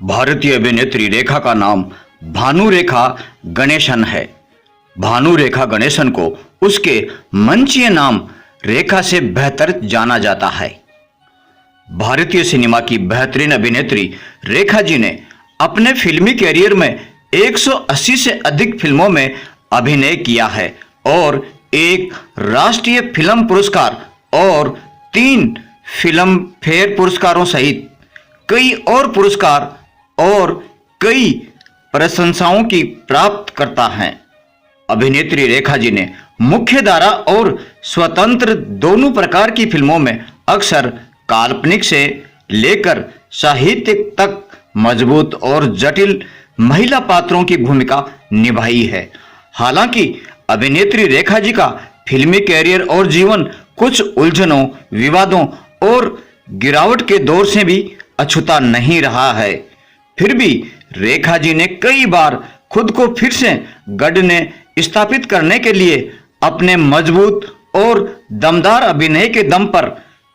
भारतीय अभिनेत्री रेखा का नाम भानुरेखा गणेशन है। भानुरेखा गणेशन को उसके मंचीय नाम रेखा से बेहतर जाना जाता है। भारतीय सिनेमा की बेहतरीन अभिनेत्री रेखा जी ने अपने फिल्मी कैरियर में 180 से अधिक फिल्मों में अभिनय किया है और एक राष्ट्रीय फिल्म पुरस्कार और 3 फिल्म फेयर पुरस्कारों सहित कई और पुरस्कार और कई प्रशंसाओं की प्राप्त करता है। अभिनेत्री रेखा जी ने मुख्य धारा और स्वतंत्र दोनों प्रकार की फिल्मों में अक्सर काल्पनिक से लेकर साहित्यिक तक मजबूत और जटिल महिला पात्रों की भूमिका निभाई है। हालांकि अभिनेत्री रेखा जी का फिल्मी कैरियर और जीवन कुछ उलझनों, विवादों और गिरावट के दौर से भी अछूता नहीं रहा है। फिर भी रेखा जी ने कई बार खुद को फिर से गढ़ने स्थापित करने के लिए अपने मजबूत और दमदार अभिनय के दम पर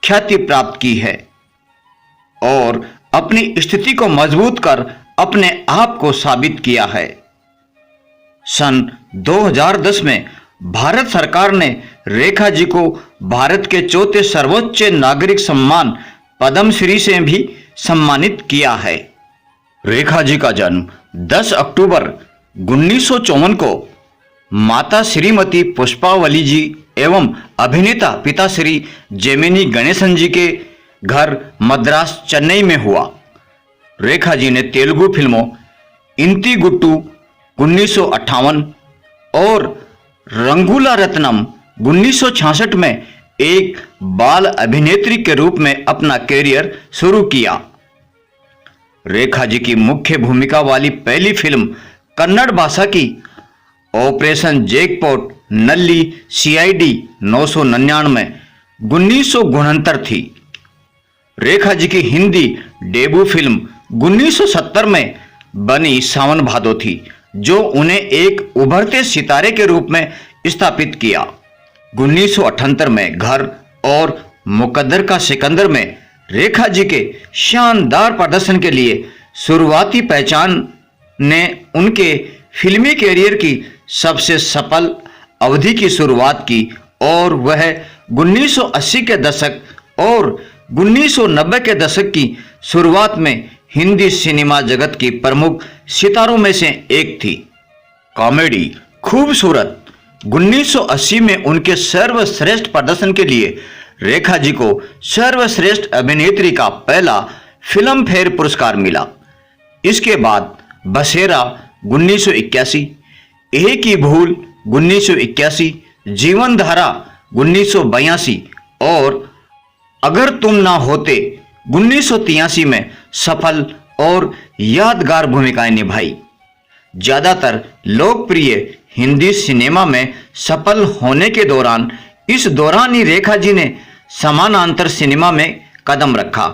ख्याति प्राप्त की है और अपनी स्थिति को मजबूत कर अपने आप को साबित किया है। सन 2010 में भारत सरकार ने रेखा जी को भारत के चौथे सर्वोच्च नागरिक सम्मान पद्मश्री से भी सम्मानित किया है। रेखा जी का जन्म 10 अक्टूबर 1954 को माता श्रीमती पुष्पावली जी एवं अभिनेता पिता श्री जेमिनी गणेशन जी के घर मद्रास, चेन्नई में हुआ। रेखा जी ने तेलुगु फिल्मों इंती गुट्टू 1958 और रंगूला रत्नम 1966 में एक बाल अभिनेत्री के रूप में अपना कैरियर शुरू किया। रेखा जी की मुख्य भूमिका वाली पहली फिल्म कन्नड़ भाषा की ऑपरेशन जैकपॉट नल्ली CID 999 1969 थी। रेखा जी की हिंदी डेब्यू फिल्म 1970 में बनी सावन भादो थी, जो उन्हें एक उभरते सितारे के रूप में स्थापित किया। 1978 में घर और मुकद्दर का सिकंदर में रेखा जी के शानदार प्रदर्शन के लिए शुरुआती पहचान ने उनके फिल्मी कैरियर की सबसे सफल अवधि की शुरुआत की और वह 1980 के दशक और 1990 के दशक की शुरुआत में हिंदी सिनेमा जगत की प्रमुख सितारों में से एक थी। कॉमेडी खूबसूरत 1980 में उनके सर्वश्रेष्ठ प्रदर्शन के लिए रेखा जी को सर्वश्रेष्ठ अभिनेत्री का पहला फिल्म फेयर पुरस्कार मिला। इसके बाद बसेरा 1981, एक ही भूल 1981, जीवन धारा 1982 और अगर तुम ना होते 1983 में सफल और यादगार भूमिकाएं निभाई। ज्यादातर लोकप्रिय हिंदी सिनेमा में सफल होने के दौरान इस दौरान ही रेखा जी ने समानांतर सिनेमा में कदम रखा,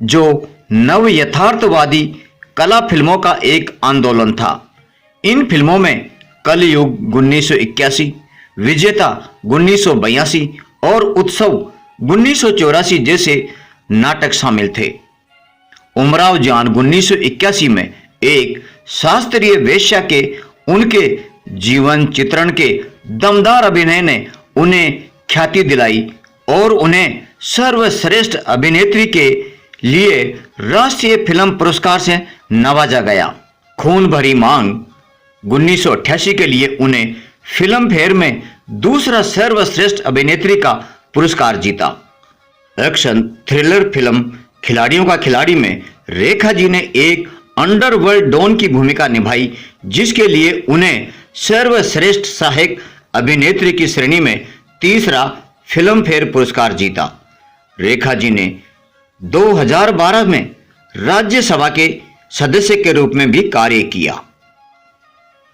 जो नव यथार्थवादी कला फिल्मों का एक आंदोलन था। इन फिल्मों में कलयुग 1981, विजेता 1982 और उत्सव 1984 जैसे नाटक शामिल थे। उमराव जान 1981 में एक शास्त्रीय वेश्या के उनके जीवन चित्रण के दमदार अभिनय ने उन्हें ख्याति दिलाई और उन्हें सर्वश्रेष्ठ अभिनेत्री के लिए राष्ट्रीय फिल्म पुरस्कार से नवाजा गया। खून भरी मांग 1988 के लिए उन्हें फिल्म फेयर में दूसरा सर्वश्रेष्ठ अभिनेत्री का पुरस्कार जीता। एक्शन थ्रिलर फिल्म खिलाड़ियों का खिलाड़ी में रेखा जी ने एक अंडरवर्ल्ड डॉन की भूमिका निभाई, जिसके लिए उन्हें सर्वश्रेष्ठ सहायक अभिनेत्री की श्रेणी में तीसरा फिल्म फेयर पुरस्कार जीता। रेखा जी ने 2012 में राज्यसभा के सदस्य के रूप में भी कार्य किया।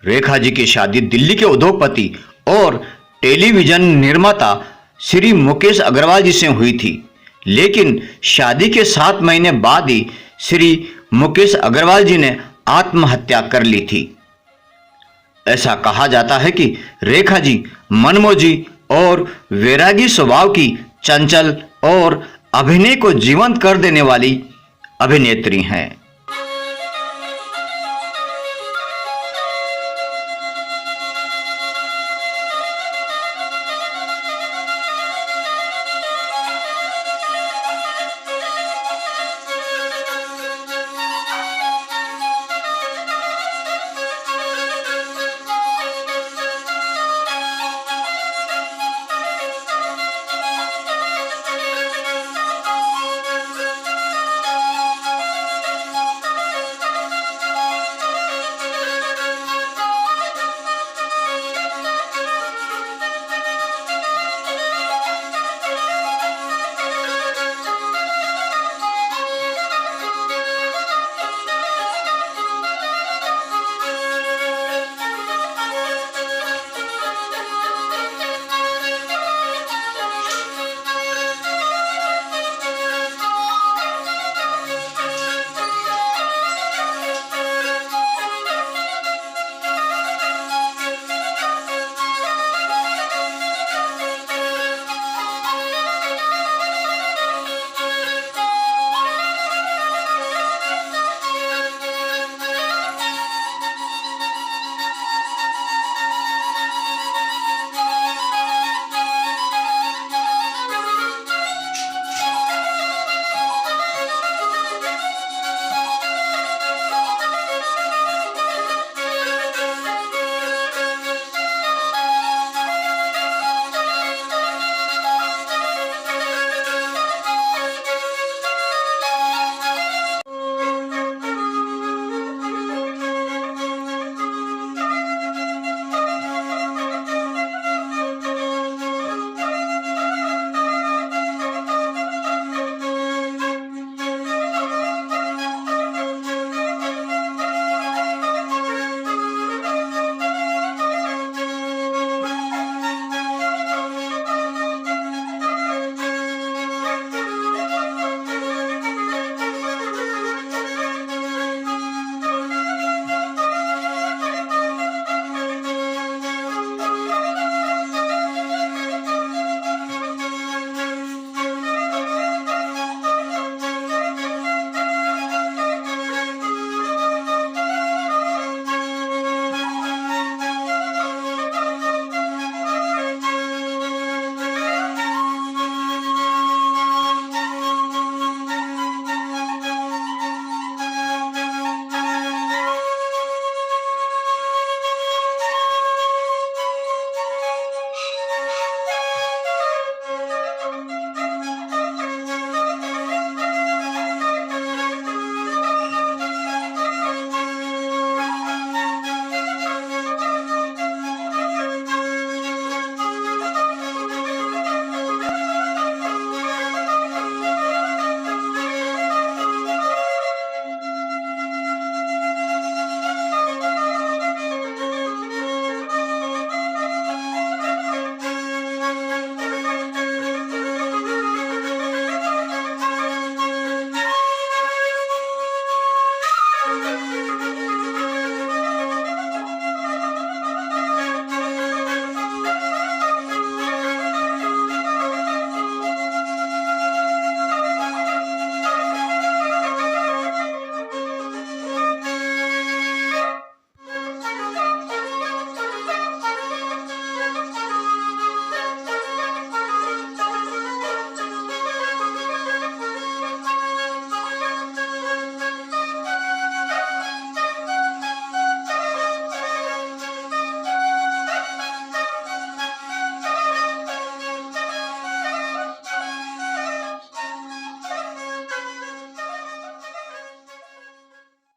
रेखा जी की शादी दिल्ली के उद्योगपति और टेलीविजन निर्माता श्री मुकेश अग्रवाल जी से हुई थी, लेकिन शादी के 7 महीने बाद ही श्री मुकेश अग्रवाल जी ने आत्महत्या कर ली थी। ऐसा कहा जाता है कि रेखा जी मनमोजी और वैरागी स्वभाव की चंचल और अभिनय को जीवंत कर देने वाली अभिनेत्री हैं।